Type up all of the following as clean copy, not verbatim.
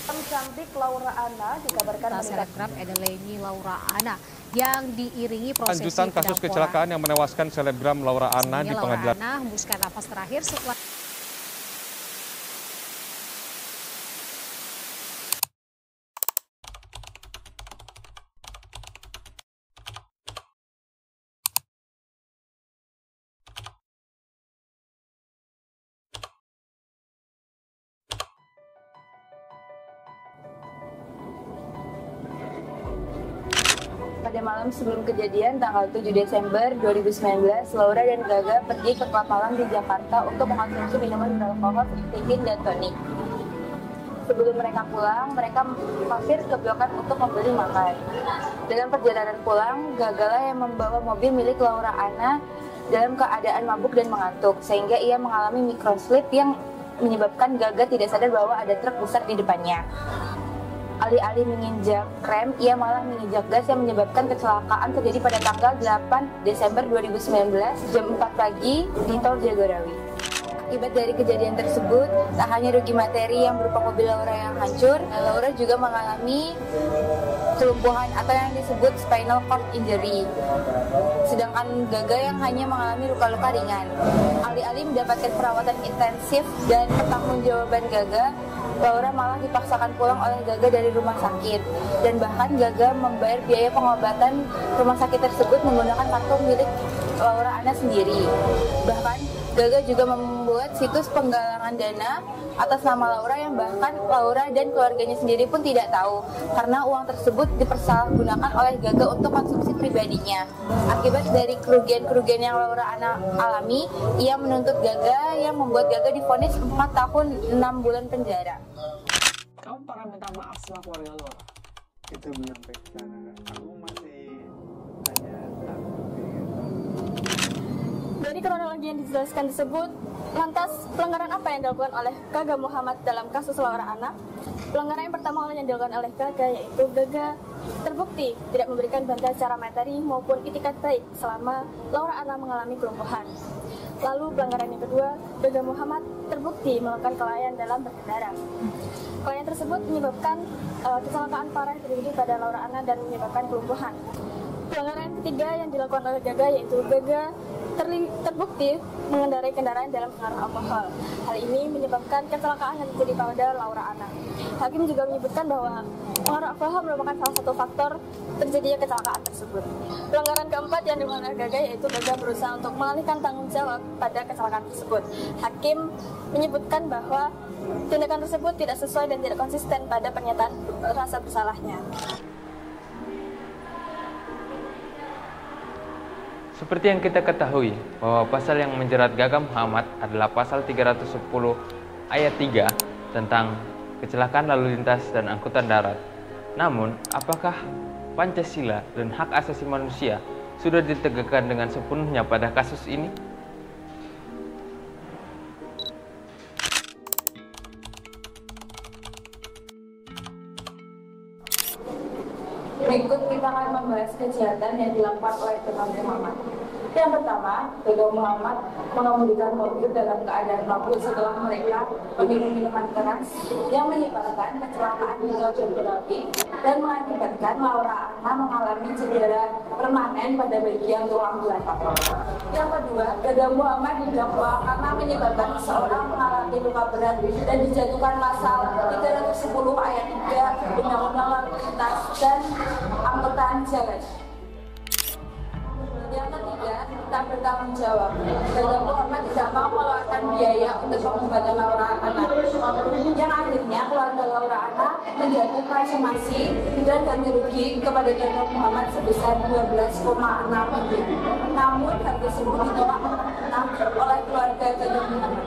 Cantik Laura Anna dikabarkan selebgram Edeleni Laura Anna yang diiringi prosesi lanjutan kasus kecelakaan yang menewaskan selebgram Laura Anna di pengadilan. Laura Anna hembuskan napas terakhir setelah pada malam sebelum kejadian tanggal 7 Desember 2019, Laura dan Gaga pergi ke klub malam di Jakarta untuk mengkonsumsi minuman beralkohol seperti gin dan tonik. Sebelum mereka pulang, mereka mampir ke Blok M untuk membeli makan. Dalam perjalanan pulang, Gaga lah yang membawa mobil milik Laura Anna dalam keadaan mabuk dan mengantuk, sehingga ia mengalami microslip yang menyebabkan Gaga tidak sadar bahwa ada truk besar di depannya. Alih-alih menginjak rem, ia malah menginjak gas yang menyebabkan kecelakaan terjadi pada tanggal 8 Desember 2019 jam 4 pagi di Tol Jagorawi. Akibat dari kejadian tersebut, tak hanya rugi materi yang berupa mobil Laura yang hancur, Laura juga mengalami kelumpuhan atau yang disebut spinal cord injury. Sedangkan Gaga yang hanya mengalami luka-luka ringan. Alih-alih mendapatkan perawatan intensif dan pertanggungjawaban Gaga, Laura malah dipaksakan pulang oleh Gaga dari rumah sakit, dan bahkan Gaga membayar biaya pengobatan rumah sakit tersebut menggunakan kartu milik Laura Anna sendiri. Bahkan Gaga juga membuat situs penggalangan dana atas nama Laura yang bahkan Laura dan keluarganya sendiri pun tidak tahu, karena uang tersebut dipersalahgunakan oleh Gaga untuk konsumsi pribadinya. Akibat dari kerugian-kerugian yang Laura Anna alami, ia menuntut Gaga yang membuat Gaga divonis 4 tahun 6 bulan penjara. Kamu pernah minta maaf sama keluarga Laura? Itu belum sampai ke sana. Aku masih hanya takut gitu. Dari kronologi yang dijelaskan tersebut, lantas pelanggaran apa yang dilakukan oleh Gaga Muhammad dalam kasus Laura Anna? Pelanggaran yang pertama yang dilakukan oleh Gaga yaitu Gaga terbukti tidak memberikan bantuan secara materi maupun itikat baik selama Laura Anna mengalami kelumpuhan. Lalu pelanggaran yang kedua, Gaga Muhammad terbukti melakukan kelalaian dalam berkendara. Kelalaian tersebut menyebabkan kecelakaan parah yang terjadi pada Laura Anna dan menyebabkan kelumpuhan. Pelanggaran yang ketiga yang dilakukan oleh Gaga yaitu Gaga terbukti mengendarai kendaraan dalam pengaruh alkohol. Hal ini menyebabkan kecelakaan yang terjadi pada Laura Anna. Hakim juga menyebutkan bahwa pengaruh alkohol merupakan salah satu faktor terjadinya kecelakaan tersebut. Pelanggaran keempat yang dilakukan oleh Gaga yaitu Gaga berusaha untuk mengalihkan tanggung jawab pada kecelakaan tersebut. Hakim menyebutkan bahwa tindakan tersebut tidak sesuai dan tidak konsisten pada pernyataan rasa bersalahnya. Seperti yang kita ketahui, bahwa pasal yang menjerat Gaga Muhammad adalah pasal 310 ayat 3 tentang kecelakaan lalu lintas dan angkutan darat. Namun, apakah Pancasila dan hak asasi manusia sudah ditegakkan dengan sepenuhnya pada kasus ini? Berikut kita akan membahas kejahatan yang dilakukan oleh Gaga Muhammad. Yang pertama, Gaga Muhammad mengemudikan mobil dalam keadaan mabuk setelah mereka meminum minuman keras yang menyebabkan kecelakaan di Tol Jagorawi dan mengakibatkan Laura Anna mengalami cedera permanen pada bagian tulang belakang. Yang kedua, Gaga Muhammad didakwa karena menyebabkan seseorang mengalami luka berat dan dijatuhkan pasal 310 ayat 3 Undang-Undang Lalu Lintas dan Angkutan Jalan. Yang ketiga, tak bertanggung jawab. Gaga Muhammad tidak mau mengeluarkan biaya untuk pengobatan Laura Anna. Yang akhirnya keluarga Laura Anna menjatuhkan somasi dan ganti rugi kepada Gaga Muhammad sebesar 12,6 miliar. Namun hal tersebut ditolak mentah oleh keluarga Gaga Muhammad.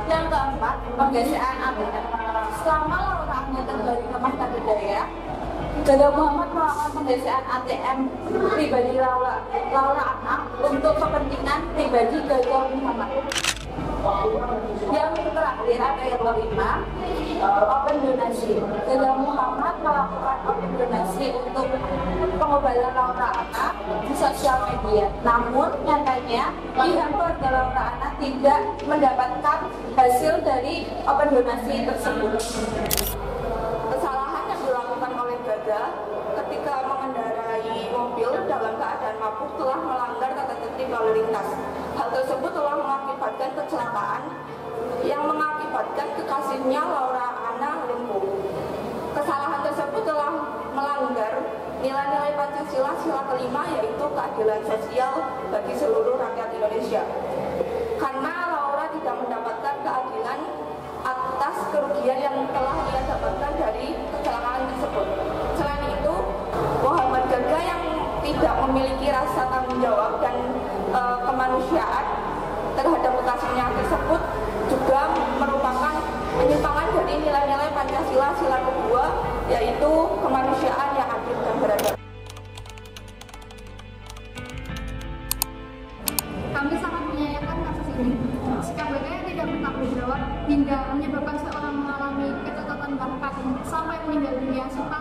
Yang keempat, penggeseran ATM. Selama Laura Anna tinggal di rumah Daya, Gaga Muhammad melakukan penggeseran ATM pribadi Laura Anna untuk kepentingan pribadi Gaga Muhammad. Yang terakhir ada yang kelima, open donasi. Gaga Muhammad melakukan open donasi untuk pengobalan Laura Anna di sosial media. Namun nyatanya pihak keluarga Laura Anna tidak mendapatkan hasil dari open donasi tersebut. Kesalahan yang dilakukan oleh Gaga ketika mengendarai mobil dalam keadaan mabuk telah melanggar tata tertib lalu lintas. Hal tersebut telah mengakibatkan kecelakaan yang mengakibatkan kekasihnya Laura Anna lumpuh. Kesalahan tersebut telah melanggar nilai-nilai Pancasila sila kelima, yaitu keadilan sosial bagi seluruh rakyat Indonesia. Karena Laura tidak mendapatkan keadilan atas kerugian yang telah ia dapatkan dari kecelakaan tersebut. Selain itu, Muhammad Gaga yang tidak memiliki rasa tanggung jawab dan kemanusiaan terhadap kekasihnya tersebut juga merupakan penyimpangan dari nilai-nilai Pancasila sila kedua, yaitu kemanusiaan yang adil dan beradab. Kami sangat menyayangkan kasus ini. Sikap Gaga yang tidak bertanggung jawab hingga menyebabkan seorang mengalami kecacatan bahkan sampai meninggal dunia serta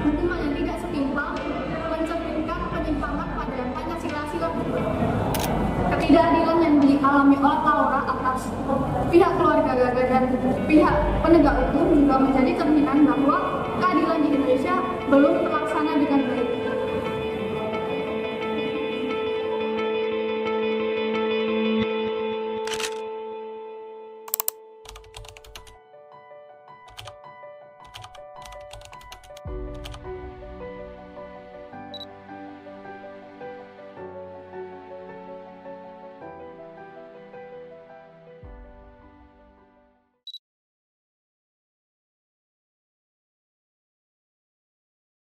hukuman yang tidak setimpal mencerminkan penyimpangan pada Pancasila sila kedua. Ketidakadilan yang dialami oleh Laura atas pihak keluarga Gaga dan pihak penegak hukum juga menjadi cerminan bahwa keadilan di Indonesia belum terlalu